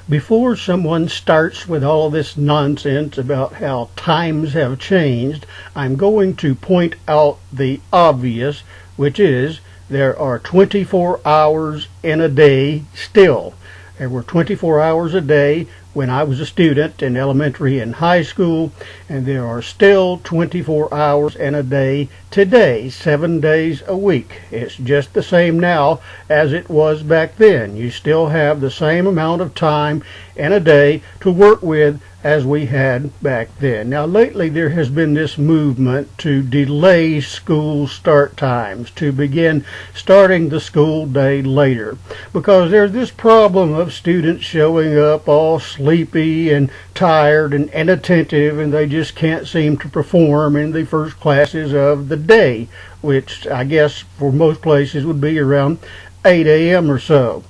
Before someone starts with all this nonsense about how times have changed, I'm going to point out the obvious, which is there are 24 hours in a day still. There were 24 hours a day when I was a student in elementary and high school, and there are still 24 hours in a day today, 7 days a week. It's just the same now as it was back then. You still have the same amount of time in a day to work with as we had back then. Now lately there has been this movement to delay school start times, to begin starting the school day later, because there's this problem of students showing up all sleepy and tired and inattentive, and they just can't seem to perform in the first classes of the day, which I guess for most places would be around 8 a.m. or so.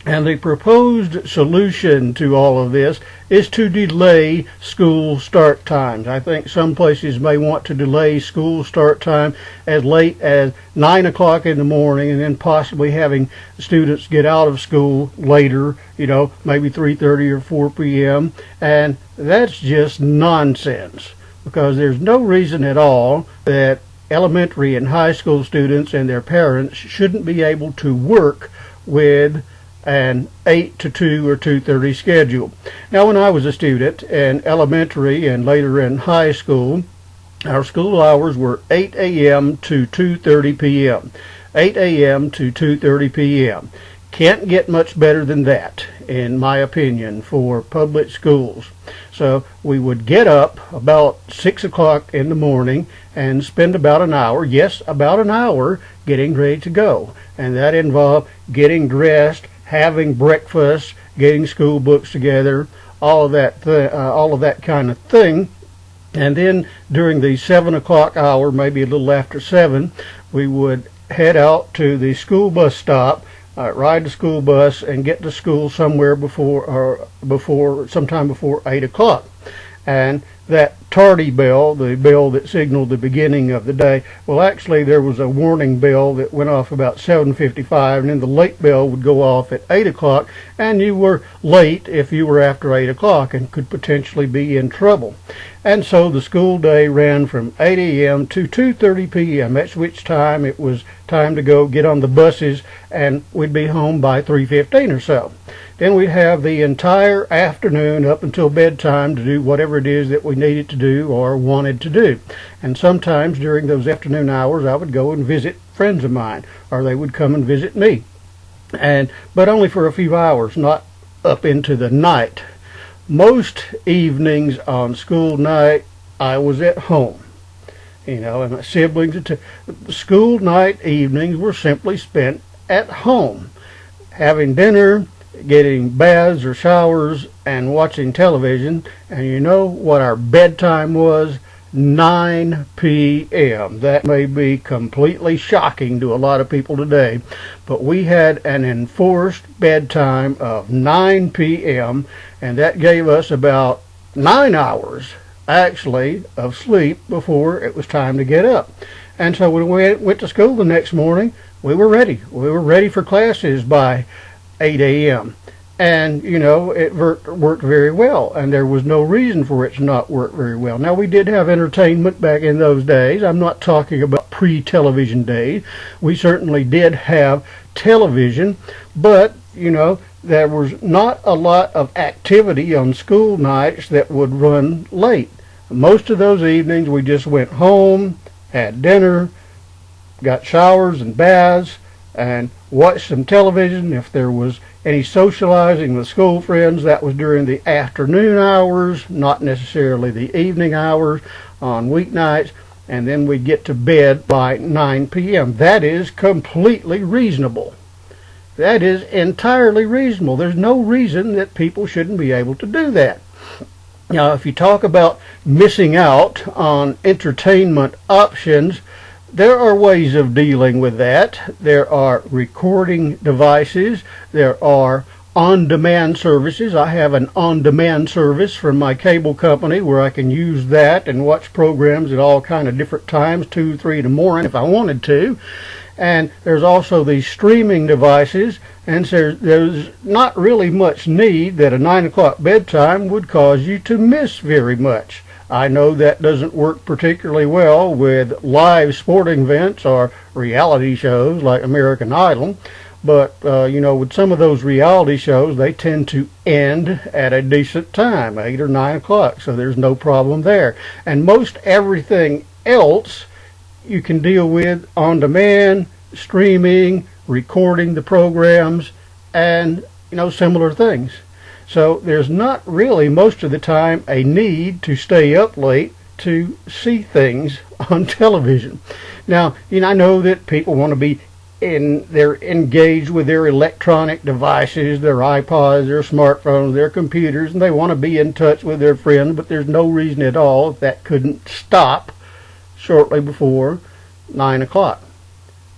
And the proposed solution to all of this is to delay school start times. I think some places may want to delay school start time as late as 9 o'clock in the morning, and then possibly having students get out of school later, maybe 3:30 or 4 p.m. And that's just nonsense, because there's no reason at all that elementary and high school students and their parents shouldn't be able to work with an 8 to 2 or 2:30 schedule. Now, when I was a student in elementary and later in high school, our school hours were 8 a.m. to 2:30 p.m. 8 a.m. to 2:30 p.m. Can't get much better than that, in my opinion, for public schools. So we would get up about 6 o'clock in the morning and spend about an hour, yes, about an hour, getting ready to go. And that involved getting dressed, having breakfast, getting school books together, all of that kind of thing. And then during the 7 o'clock hour, maybe a little after 7, we would head out to the school bus stop, ride the school bus, and get to school somewhere sometime before 8 o'clock. And that tardy bell, the bell that signaled the beginning of the day, well, actually there was a warning bell that went off about 7:55, and then the late bell would go off at 8 o'clock, and you were late if you were after 8 o'clock and could potentially be in trouble. And so the school day ran from 8 a.m. to 2:30 p.m., at which time it was time to go get on the buses, and we'd be home by 3:15 or so. Then we'd have the entire afternoon up until bedtime to do whatever it is that we needed to do or wanted to do. And sometimes during those afternoon hours I would go and visit friends of mine, or they would come and visit me. But only for a few hours, not up into the night. Most evenings on school night I was at home. And my siblings, school night evenings were simply spent at home, having dinner, getting baths or showers, and watching television. And you know what our bedtime was? 9 p.m. That may be completely shocking to a lot of people today, but we had an enforced bedtime of 9 p.m., and that gave us about 9 hours, actually, of sleep before it was time to get up. And so when we went to school the next morning, we were ready. We were ready for classes by 8 a.m. And, it worked very well, and there was no reason for it to not work very well. Now, we did have entertainment back in those days. I'm not talking about pre-television days. We certainly did have television, but, there was not a lot of activity on school nights that would run late. Most of those evenings we just went home, had dinner, got showers and baths, and watched some television. If there was any socializing with school friends, that was during the afternoon hours, not necessarily the evening hours on weeknights, and then we'd get to bed by 9 p.m. That is completely reasonable. That is entirely reasonable. There's no reason that people shouldn't be able to do that. Now, if you talk about missing out on entertainment options, there are ways of dealing with that. There are recording devices. There are on-demand services. I have an on-demand service from my cable company where I can use that and watch programs at all kind of different times, 2, 3 in the morning if I wanted to. And there's also these streaming devices, and there's not really much need that a 9 o'clock bedtime would cause you to miss very much. I know that doesn't work particularly well with live sporting events or reality shows like American Idol, but with some of those reality shows, they tend to end at a decent time, 8 or 9 o'clock, so there's no problem there. And most everything else you can deal with on demand, streaming, recording the programs, and similar things. So there's not really most of the time a need to stay up late to see things on television. Now, I know that people want to be they're engaged with their electronic devices, their iPods, their smartphones, their computers, and they want to be in touch with their friends, but there's no reason at all that couldn't stop shortly before 9 o'clock.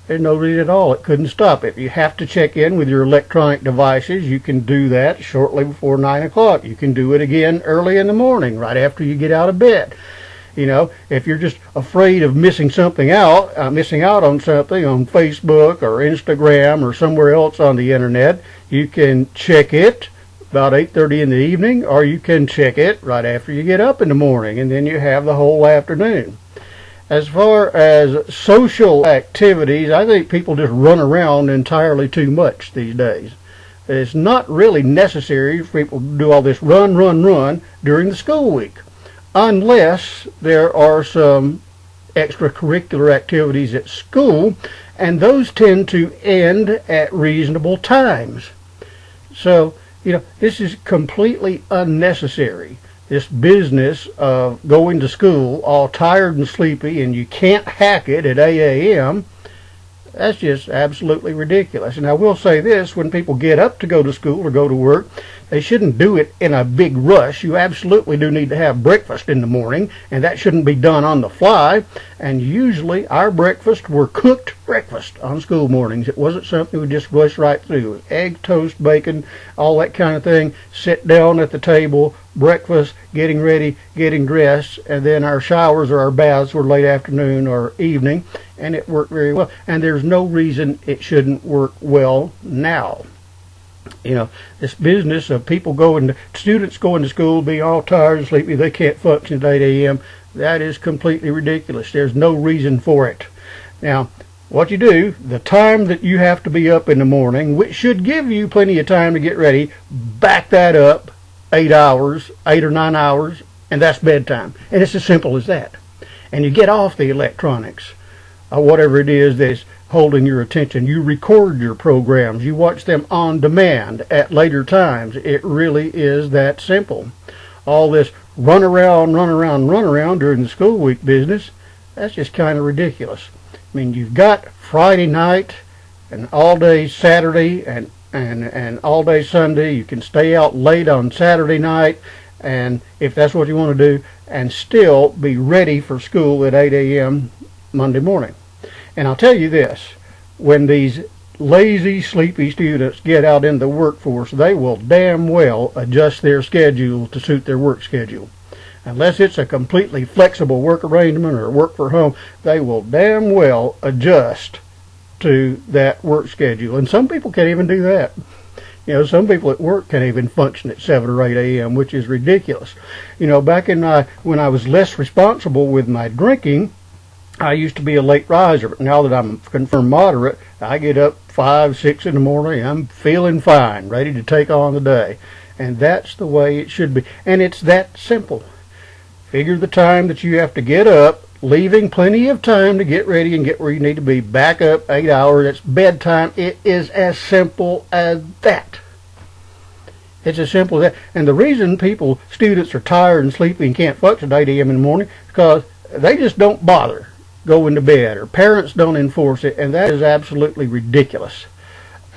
There's no reason at all it couldn't stop. If you have to check in with your electronic devices, you can do that shortly before 9 o'clock. You can do it again early in the morning, right after you get out of bed. If you're just afraid of missing out on something on Facebook or Instagram or somewhere else on the internet, you can check it about 8:30 in the evening, or you can check it right after you get up in the morning, and then you have the whole afternoon. As far as social activities, I think people just run around entirely too much these days. It's not really necessary for people to do all this run during the school week, unless there are some extracurricular activities at school, and those tend to end at reasonable times. So, this is completely unnecessary. This business of going to school all tired and sleepy and you can't hack it at 8 a.m., that's just absolutely ridiculous. And I will say this, when people get up to go to school or go to work, they shouldn't do it in a big rush. You absolutely do need to have breakfast in the morning, and that shouldn't be done on the fly. And usually our breakfast were cooked breakfast on school mornings. It wasn't something we just rushed right through. Egg, toast, bacon, all that kind of thing. Sit down at the table, breakfast, getting ready, getting dressed, and then our showers or our baths were late afternoon or evening, and it worked very well. And there's no reason it shouldn't work well now. This business of students going to school, being all tired and sleepy, they can't function at 8 a.m., that is completely ridiculous. There's no reason for it. Now, what you do, the time that you have to be up in the morning, which should give you plenty of time to get ready, back that up 8 or 9 hours, and that's bedtime. And it's as simple as that. And you get off the electronics, whatever it is that's holding your attention. You record your programs. You watch them on demand at later times. It really is that simple. All this run around during the school week business, that's just kind of ridiculous. I mean, you've got Friday night and all day Saturday and all day Sunday. You can stay out late on Saturday night, and if that's what you want to do, and still be ready for school at 8 a.m. Monday morning. And I'll tell you this, when these lazy, sleepy students get out in the workforce, they will damn well adjust their schedule to suit their work schedule. Unless it's a completely flexible work arrangement or work for home, they will damn well adjust to that work schedule. And some people can't even do that. Some people at work can't even function at 7 or 8 a.m., which is ridiculous. Back when I was less responsible with my drinking, I used to be a late riser, but now that I'm confirmed moderate, I get up 5, 6 in the morning. I'm feeling fine, ready to take on the day. And that's the way it should be. And it's that simple. Figure the time that you have to get up, leaving plenty of time to get ready and get where you need to be. Back up 8 hours. It's bedtime. It is as simple as that. It's as simple as that. And the reason students are tired and sleepy and can't function at 8 a.m. in the morning is because they just don't bother going to bed, or parents don't enforce it, and that is absolutely ridiculous.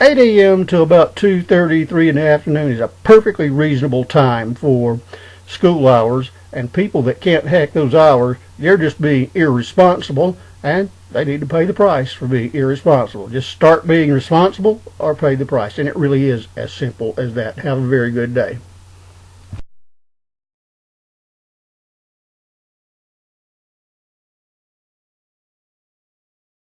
8 a.m. to about 2:30, 3 in the afternoon is a perfectly reasonable time for school hours, and people that can't hack those hours, they're just being irresponsible, and they need to pay the price for being irresponsible. Just start being responsible or pay the price. And it really is as simple as that. Have a very good day.